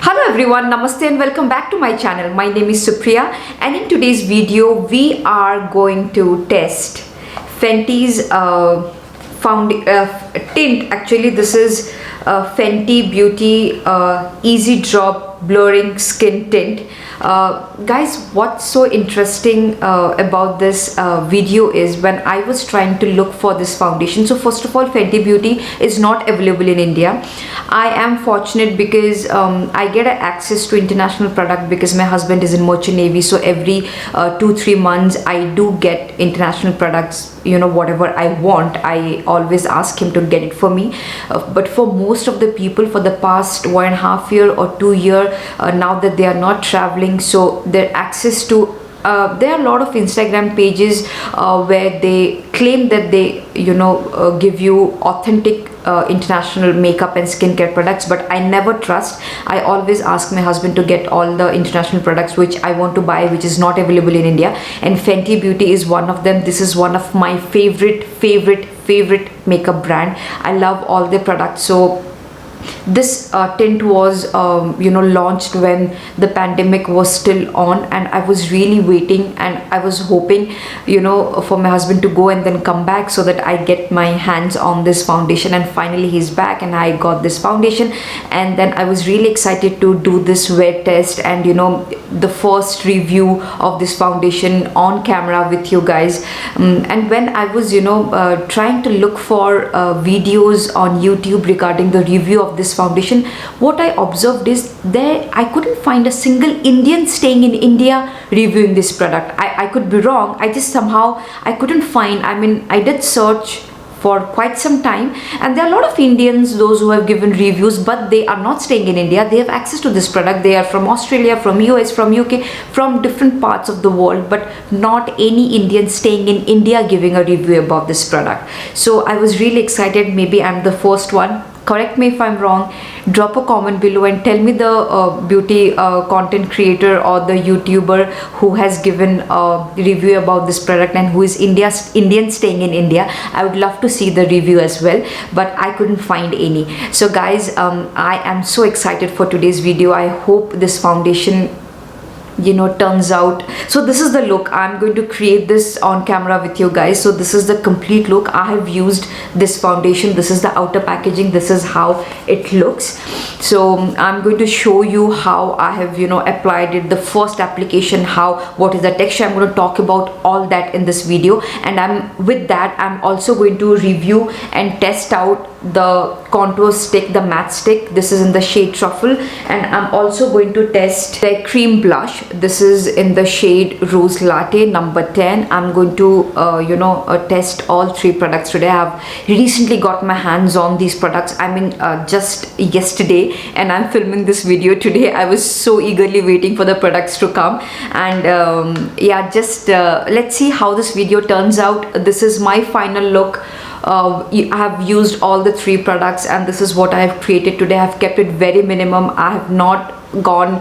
Hello everyone, Namaste and welcome back to my channel. My name is Supriya and in today's video we are going to test Fenty's tint. Actually this is Fenty Beauty Easy Drop Blurring Skin Tint. Guys, what's so interesting about this video is when I was trying to look for this foundation. So first of all, Fenty Beauty is not available in India. I am fortunate because I get access to international product because my husband is in Merchant Navy. So every 2-3 months I do get international products. You know, whatever I want, I always ask him to get it for me. But for most of the people, for the past 1.5 year or 2 year, now that they are not traveling, so their access to there are a lot of Instagram pages where they claim that they give you authentic international makeup and skincare products, but I never trust. I always ask my husband to get all the international products which I want to buy, which is not available in India, and Fenty Beauty is one of them. This is one of my favorite makeup brand. I love all the products. So this tint was launched when the pandemic was still on, and I was really waiting and I was hoping for my husband to go and then come back so that I get my hands on this foundation. And finally he's back and I got this foundation, and then I was really excited to do this wear test and the first review of this foundation on camera with you guys. And when I was trying to look for videos on YouTube regarding the review of this foundation, what I observed is I couldn't find a single Indian staying in India reviewing this product. I could be wrong. I couldn't find. I mean, I did search for quite some time, and there are a lot of Indians, those who have given reviews, but they are not staying in India. They have access to this product. They are from Australia, from US, from UK, from different parts of the world, but not any Indian staying in India giving a review about this product. So I was really excited. Maybe I'm the first one. Correct me if I'm wrong. Drop a comment below and tell me the beauty content creator or the YouTuber who has given a review about this product and who is Indian staying in India. I would love to see the review as well, but I couldn't find any. So guys, I am so excited for today's video. I hope this foundation turns out. So this is the look. I'm going to create this on camera with you guys. So this is the complete look. I have used this foundation. This is the outer packaging. This is how it looks. So I'm going to show you how I have applied it, the first application, what is the texture. I'm going to talk about all that in this video, and I'm also going to review and test out the contour stick, the matte stick. This is in the shade Truffle, and I'm also going to test the cream blush. This is in the shade Rose Latte number 10. I'm going to test all 3 products today. I have recently got my hands on these products. I mean just yesterday, and I'm filming this video today. I was so eagerly waiting for the products to come, and let's see how this video turns out. This is my final look. I have used all the 3 products, and this is what I have created today. I have kept it very minimum. I have not gone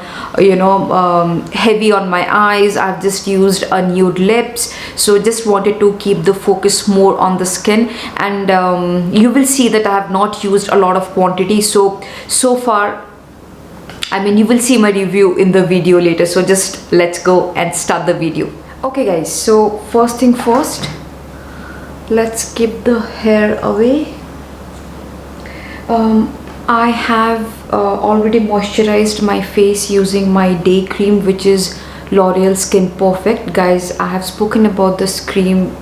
heavy on my eyes. I've just used a nude lips, so just wanted to keep the focus more on the skin. And you will see that I have not used a lot of quantity. So far, I mean, you will see my review in the video later. So just let's go and start the video. Okay guys, so first thing first, let's keep the hair away. I have already moisturized my face using my day cream, which is L'Oreal Skin Perfect. Guys, I have spoken about this cream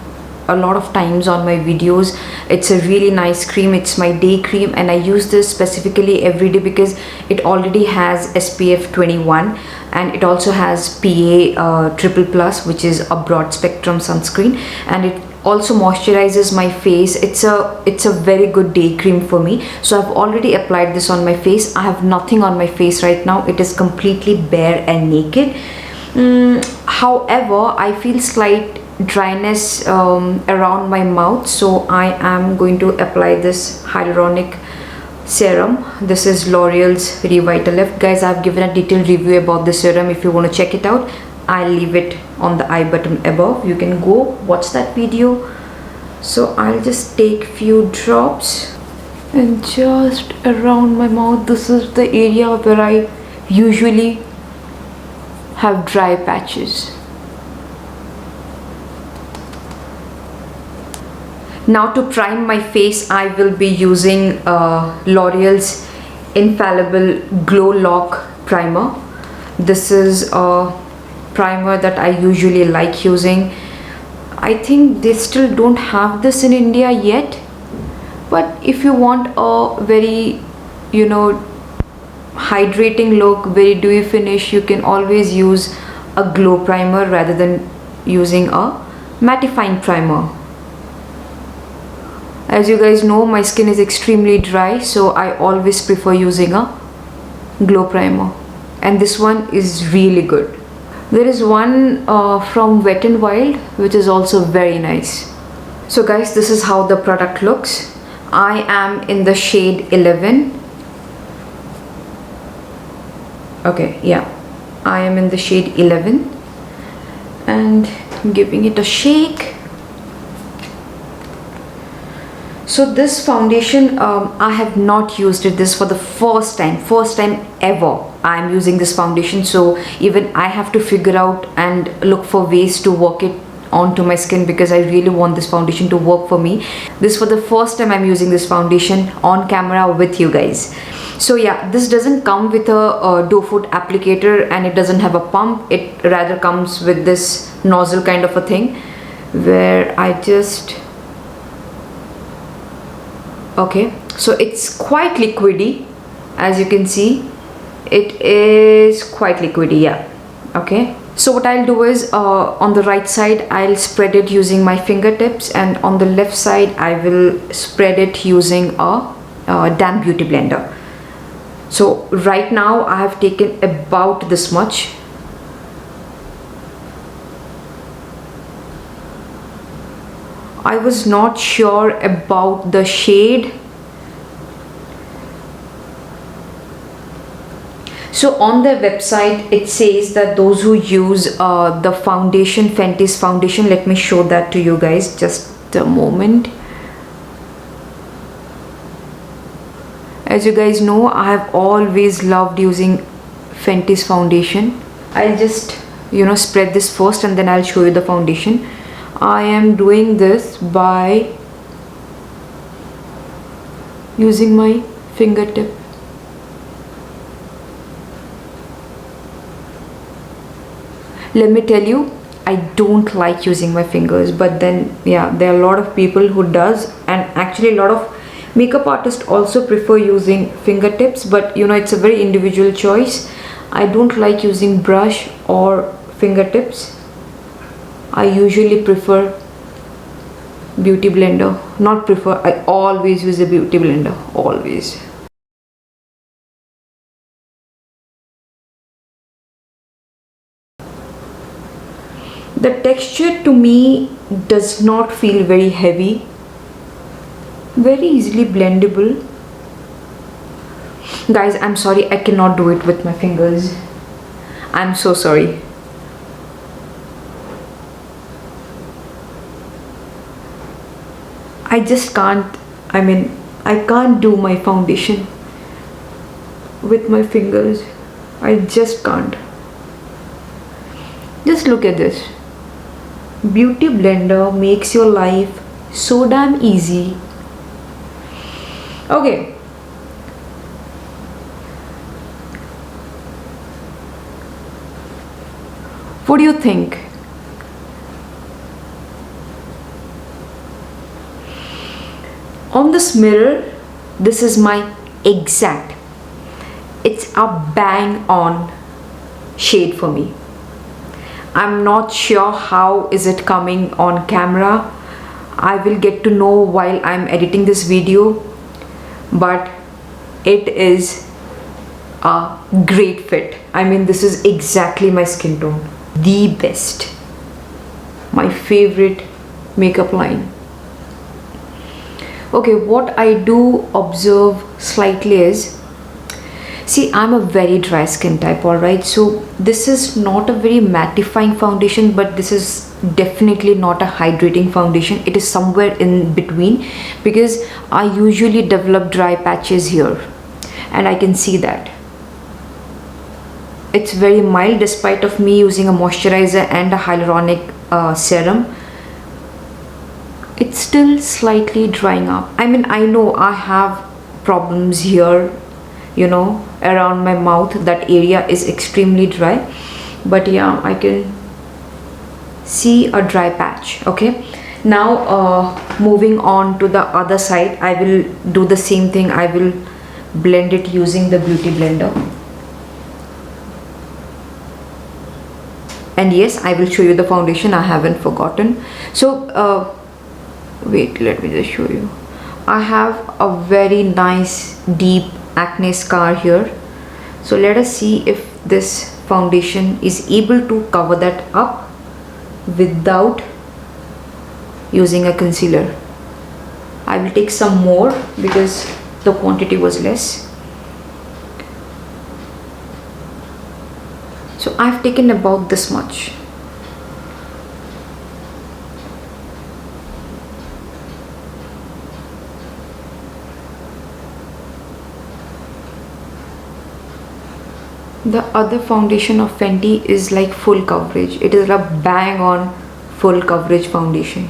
a lot of times on my videos. It's a really nice cream. It's my day cream, and I use this specifically every day because it already has SPF 21, and it also has PA++, which is a broad spectrum sunscreen, and it also moisturizes my face. It's a very good day cream for me. So I've already applied this on my face. I have nothing on my face right now. It is completely bare and naked. However, I feel slight dryness around my mouth, so I am going to apply this hyaluronic serum. This is L'Oreal's Revitalift. Guys, I've given a detailed review about the serum. If you want to check it out, I'll leave it on the I button above. You can go watch that video. So I'll just take few drops and just around my mouth. This is the area where I usually have dry patches. Now to prime my face, I will be using L'Oreal's Infallible Glow Lock Primer. This is a primer that I usually like using. I think they still don't have this in India yet, but if you want a very, hydrating look, very dewy finish, you can always use a glow primer rather than using a mattifying primer. As you guys know, my skin is extremely dry, so I always prefer using a glow primer, and this one is really good. There is one from Wet n Wild which is also very nice. So guys, this is how the product looks. I am in the shade 11. Okay, yeah, I am in the shade 11 and I'm giving it a shake. So this foundation, I have not used it. This for the first time ever I am using this foundation. So even I have to figure out and look for ways to work it onto my skin because I really want this foundation to work for me. This for the first time I'm using this foundation on camera with you guys. So yeah, this doesn't come with a doe foot applicator and it doesn't have a pump. It rather comes with this nozzle kind of a thing where I just... Okay, so it's quite liquidy, as you can see. It is quite liquidy, yeah. Okay, so what I'll do is on the right side I'll spread it using my fingertips, and on the left side I will spread it using a damp beauty blender. So right now I have taken about this much. I was not sure about the shade. So on their website it says that those who use the foundation, Fenty's foundation, let me show that to you guys, just a moment. As you guys know, I have always loved using Fenty's foundation. I'll just spread this first and then I'll show you the foundation. I am doing this by using my fingertip. Let me tell you, I don't like using my fingers, but then yeah, there are a lot of people who does, and actually a lot of makeup artists also prefer using fingertips, but it's a very individual choice. I don't like using brush or fingertips. I usually prefer beauty blender. Not prefer, I always use a beauty blender, always. The texture to me does not feel very heavy, very easily blendable. Guys, I'm sorry, I cannot do it with my fingers. I'm so sorry. I just can't, I can't do my foundation with my fingers. I just can't. Just look at this. Beauty blender makes your life so damn easy. Okay. What do you think? On this mirror, this is my exact, it's a bang on shade for me. I'm not sure how is it coming on camera. I will get to know while I'm editing this video, but it is a great fit. This is exactly my skin tone. The best. My favorite makeup line. Okay, what I do observe slightly is, see, I'm a very dry skin type, alright, so this is not a very mattifying foundation, but this is definitely not a hydrating foundation. It is somewhere in between, because I usually develop dry patches here and I can see that. It's very mild despite of me using a moisturizer and a hyaluronic serum. It's still slightly drying up. I mean, I know I have problems here, you know, around my mouth. That area is extremely dry, but yeah, I can see a dry patch. Okay, now moving on to the other side, I will do the same thing. I will blend it using the beauty blender. And yes, I will show you the foundation, I haven't forgotten. So wait, let me just show you. I have a very nice deep acne scar here, so let us see if this foundation is able to cover that up without using a concealer. I will take some more because the quantity was less. So I've taken about this much. The other foundation of Fenty is like full coverage. It is a bang on full coverage foundation.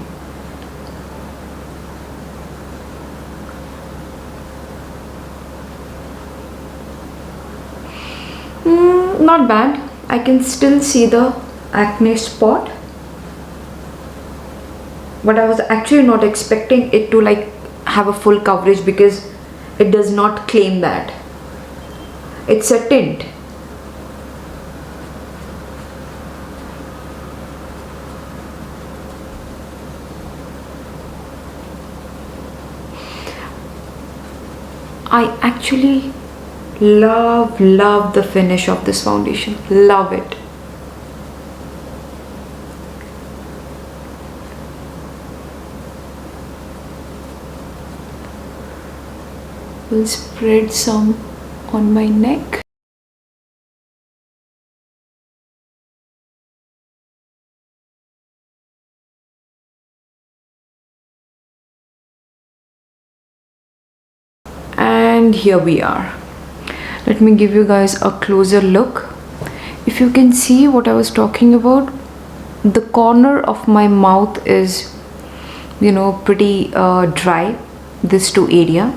Not bad. I can still see the acne spot, but I was actually not expecting it to like have a full coverage because it does not claim that. It's a tint. I actually love the finish of this foundation. Love it. Will spread some on my neck. And here we are. Let me give you guys a closer look. If you can see what I was talking about, the corner of my mouth is, you know, pretty dry, this two area.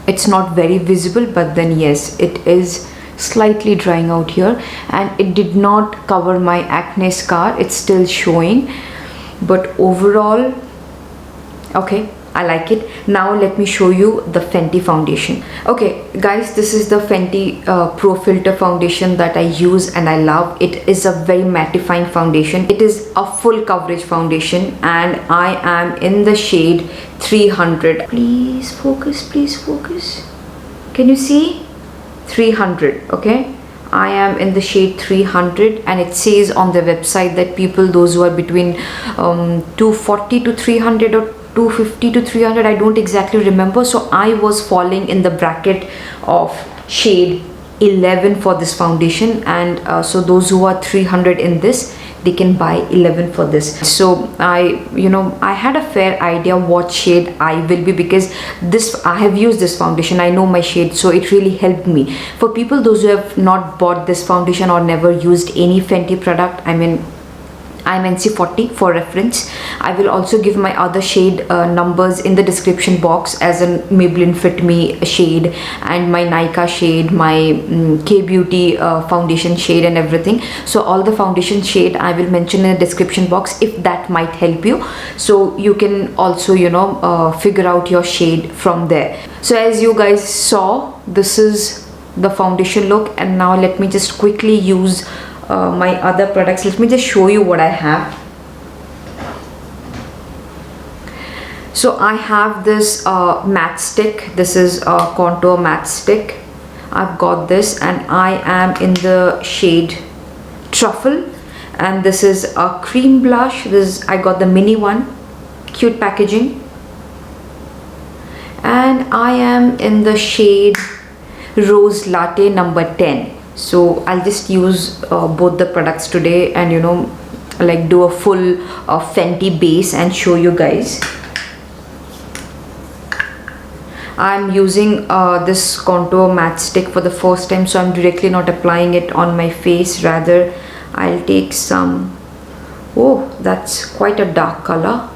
It's not very visible, but then yes, it is slightly drying out here, and it did not cover my acne scar. It's still showing, but overall, okay, I like it. Now let me show you the Fenty foundation. Okay guys, this is the Fenty Pro Filter foundation that I use and I love. It is a very mattifying foundation. It is a full coverage foundation and I am in the shade 300. Please focus, please focus. Can you see? 300. Okay, I am in the shade 300 and it says on the website that people, those who are between 240 to 300 or 250 to 300, I don't exactly remember. So I was falling in the bracket of shade 11 for this foundation, and so those who are 300 in this, they can buy 11 for this. So I had a fair idea what shade I will be, because this, I have used this foundation, I know my shade, so it really helped me. For people those who have not bought this foundation or never used any Fenty product, I mean, I'm NC40 for reference. I will also give my other shade numbers in the description box, as in Maybelline Fit Me shade and my Nykaa shade, my K-Beauty foundation shade and everything. So all the foundation shade I will mention in the description box, if that might help you. So you can also, figure out your shade from there. So as you guys saw, this is the foundation look, and now let me just quickly use my other products. Let me just show you what I have. So I have this matte stick. This is a contour matte stick. I've got this and I am in the shade Truffle, and this is a cream blush. I got the mini one, cute packaging, and I am in the shade Rose Latte number 10. So I'll just use both the products today and like do a full Fenty base and show you guys. I'm using this contour matchstick for the first time, so I'm directly not applying it on my face. Rather, I'll take some. Oh, that's quite a dark color.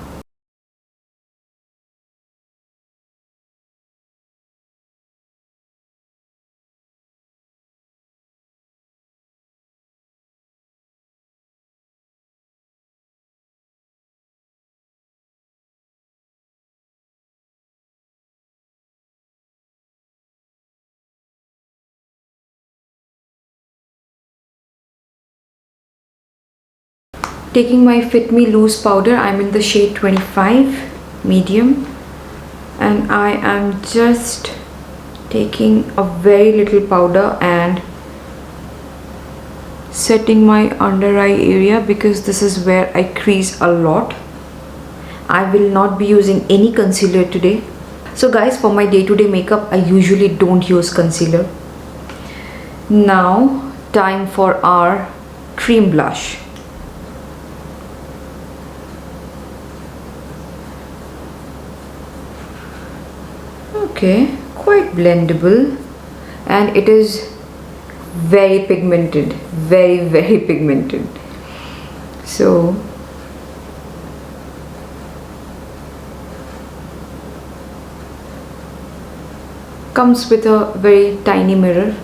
Taking my Fit Me Loose powder, I'm in the shade 25 medium, and I am just taking a very little powder and setting my under eye area, because this is where I crease a lot. I will not be using any concealer today. So guys, for my day-to-day makeup, I usually don't use concealer. Now time for our cream blush. Okay, quite blendable, and it is very pigmented, very pigmented. So comes with a very tiny mirror.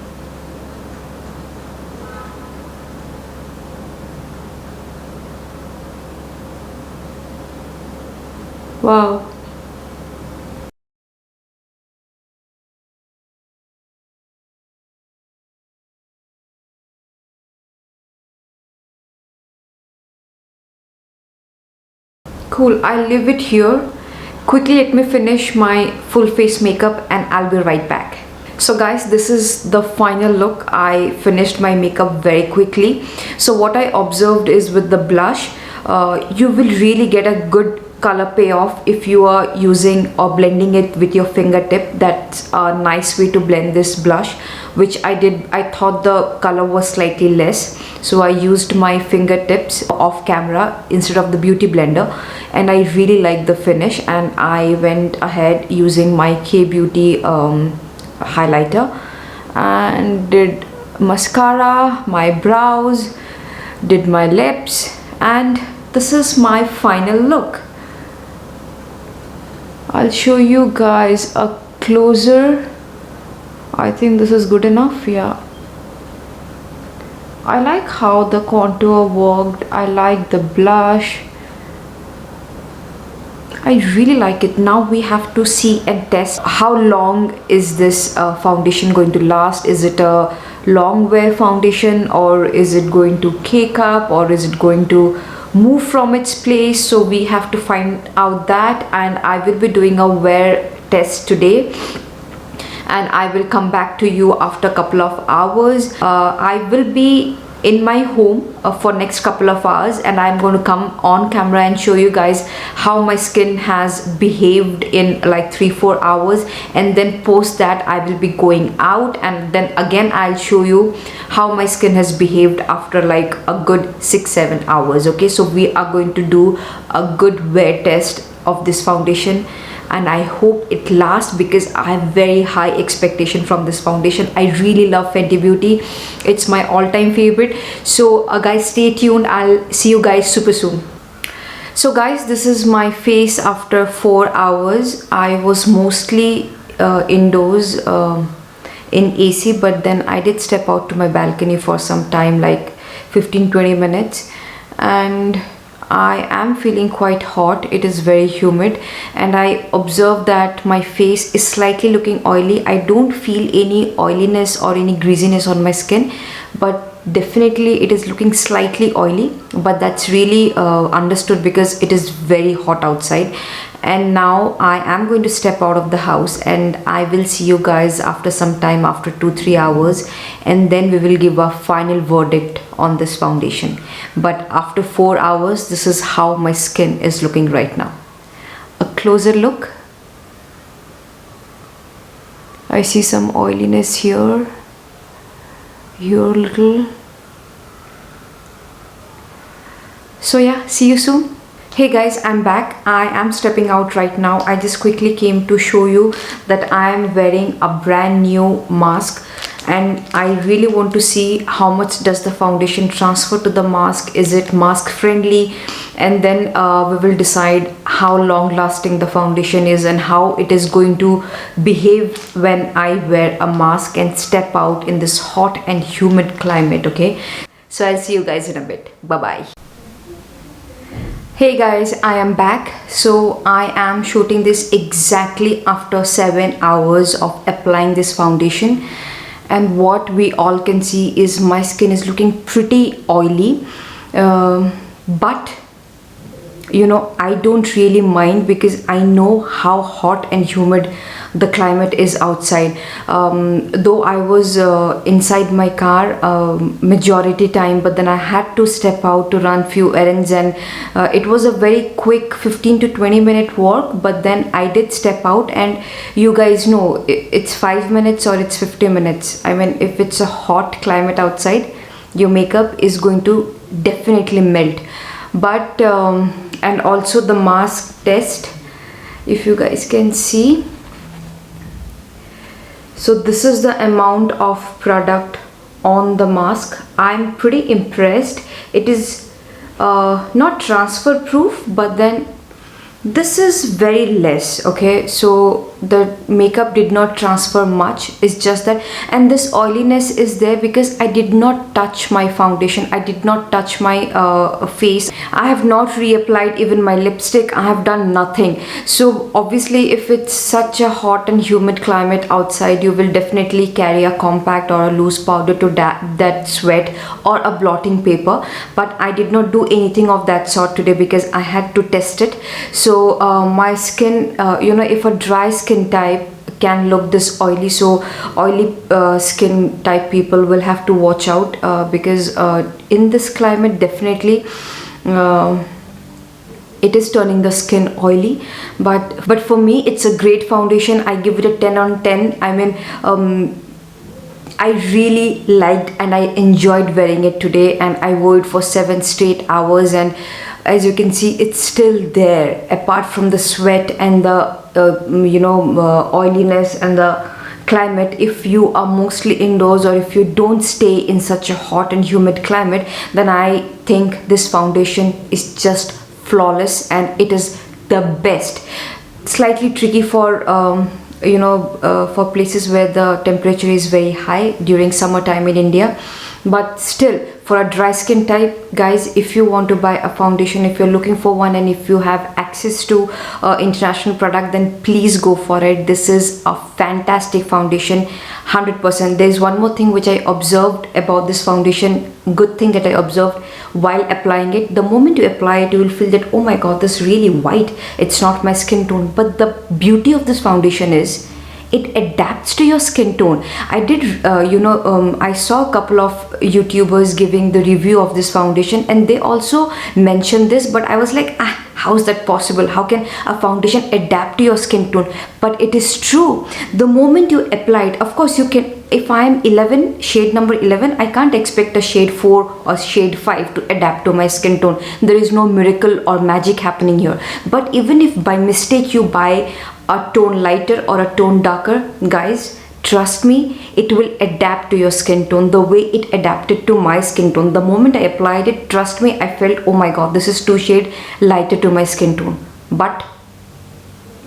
Wow. Cool, I'll leave it here. Quickly let me finish my full face makeup and I'll be right back. So guys, this is the final look. I finished my makeup very quickly. So what I observed is, with the blush, you will really get a good color payoff if you are using or blending it with your fingertip. That's a nice way to blend this blush, which I did. I thought the color was slightly less, so I used my fingertips off camera instead of the beauty blender, and I really like the finish. And I went ahead using my K Beauty highlighter and did mascara, my brows, did my lips, and this is my final look. I'll show you guys a closer. I think this is good enough. Yeah, I like how the contour worked. I like the blush. I really like it. Now we have to see and test how long is this foundation going to last. Is it a long wear foundation, or is it going to cake up, or is it going to move from its place? So we have to find out that, and I will be doing a wear test today, and I will come back to you after a couple of hours. I will be in my home for next couple of hours, and I'm going to come on camera and show you guys how my skin has behaved in like 3-4 hours, and then post that I will be going out, and then again I'll show you how my skin has behaved after like a good 6-7 hours. Okay, so we are going to do a good wear test of this foundation, and I hope it lasts, because I have very high expectation from this foundation. I really love Fenty Beauty. It's my all-time favorite. So guys, stay tuned. I'll see you guys super soon. So guys, this is my face after 4 hours. I was mostly indoors in AC, but then I did step out to my balcony for some time, like 15-20 minutes, and I am feeling quite hot. It is very humid, and I observed that my face is slightly looking oily. I don't feel any oiliness or any greasiness on my skin, but definitely it is looking slightly oily, but that's really understood because it is very hot outside. And now I am going to step out of the house, and I will see you guys after some time, after 2-3 hours, and then we will give a final verdict on this foundation. But after 4 hours, this is how my skin is looking right now. A closer look. I see some oiliness here a little. So yeah, see you soon. Hey guys, I'm back. I am stepping out right now. I just quickly came to show you that I am wearing a brand new mask, and I really want to see how much does the foundation transfer to the mask. Is it mask friendly? And then we will decide how long lasting the foundation is and how it is going to behave when I wear a mask and step out in this hot and humid climate. Okay, so I'll see you guys in a bit. Bye bye. Hey guys, I am back. So I am shooting this exactly after 7 hours of applying this foundation, and what we all can see is my skin is looking pretty oily, but you know, I don't really mind because I know how hot and humid the climate is outside. Though I was inside my car majority time, but then I had to step out to run few errands, and it was a very quick 15 to 20 minute walk, but then I did step out, and you guys know it's 5 minutes or it's 50 minutes. I mean, if it's a hot climate outside, your makeup is going to definitely melt. But and also the mask test, if you guys can see, so this is the amount of product on the mask. I'm pretty impressed. It is not transfer proof, but then this is very less. Okay, so the makeup did not transfer much. It's just that, and this oiliness is there because I did not touch my foundation, I did not touch my face, I have not reapplied even my lipstick, I have done nothing. So obviously if it's such a hot and humid climate outside, you will definitely carry a compact or a loose powder to that sweat, or a blotting paper, but I did not do anything of that sort today because I had to test it. So my skin, you know, if a dry skin type can look this oily, so oily skin type people will have to watch out, because in this climate definitely it is turning the skin oily. But for me it's a great foundation. I give it a 10 on 10. I mean, I really liked and I enjoyed wearing it today, and I wore it for 7 straight hours, and as you can see, it's still there apart from the sweat and the oiliness and the climate. If you are mostly indoors, or if you don't stay in such a hot and humid climate, then I think this foundation is just flawless and it is the best. Slightly tricky for for places where the temperature is very high during summertime in India, but still, for a dry skin type, guys, if you want to buy a foundation, if you're looking for one, and if you have access to international product, then please go for it. This is a fantastic foundation, 100%. There's one more thing which I observed about this foundation, good thing that I observed while applying it. The moment you apply it, you will feel that, oh my god, this is really white, it's not my skin tone. But the beauty of this foundation is it adapts to your skin tone. I did I saw a couple of YouTubers giving the review of this foundation, and they also mentioned this, but I was like, how is that possible? How can a foundation adapt to your skin tone? But it is true. The moment you apply it, of course you can, if I am 11, shade number 11, I can't expect a shade 4 or shade 5 to adapt to my skin tone. There is no miracle or magic happening here. But even if by mistake you buy a tone lighter or a tone darker, guys, trust me, it will adapt to your skin tone the way it adapted to my skin tone. The moment I applied it, trust me, I felt, oh my god, this is 2 shades lighter to my skin tone. But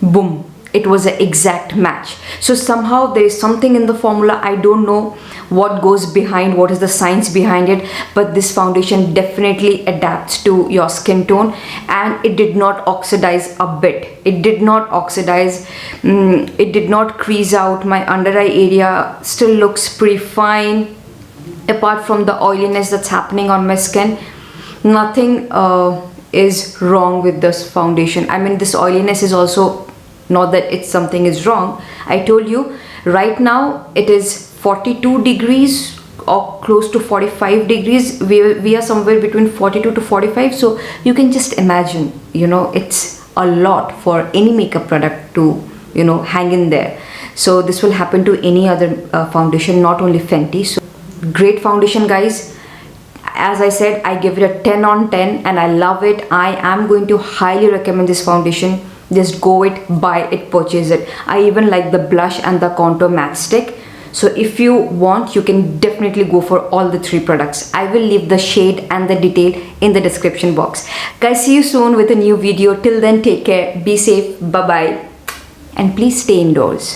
boom, it was an exact match. So somehow there is something in the formula. I don't know what goes behind, what is the science behind it, but this foundation definitely adapts to your skin tone, and it did not oxidize a bit. It did not oxidize. It did not crease out. My under eye area still looks pretty fine. Apart from the oiliness that's happening on my skin, nothing is wrong with this foundation. I mean, this oiliness is also not that it's something is wrong. I told you, right now it is 42 degrees or close to 45 degrees. We are somewhere between 42 to 45, so you can just imagine, you know, it's a lot for any makeup product to, you know, hang in there. So this will happen to any other foundation, not only Fenty. So great foundation, guys. As I said, I give it a 10 on 10 and I love it. I am going to highly recommend this foundation. Just go it, buy it, purchase it. I even like the blush and the contour matte stick. So if you want, you can definitely go for all the 3 products. I will leave the shade and the detail in the description box. Guys, see you soon with a new video. Till then, take care, be safe, bye bye, and please stay indoors.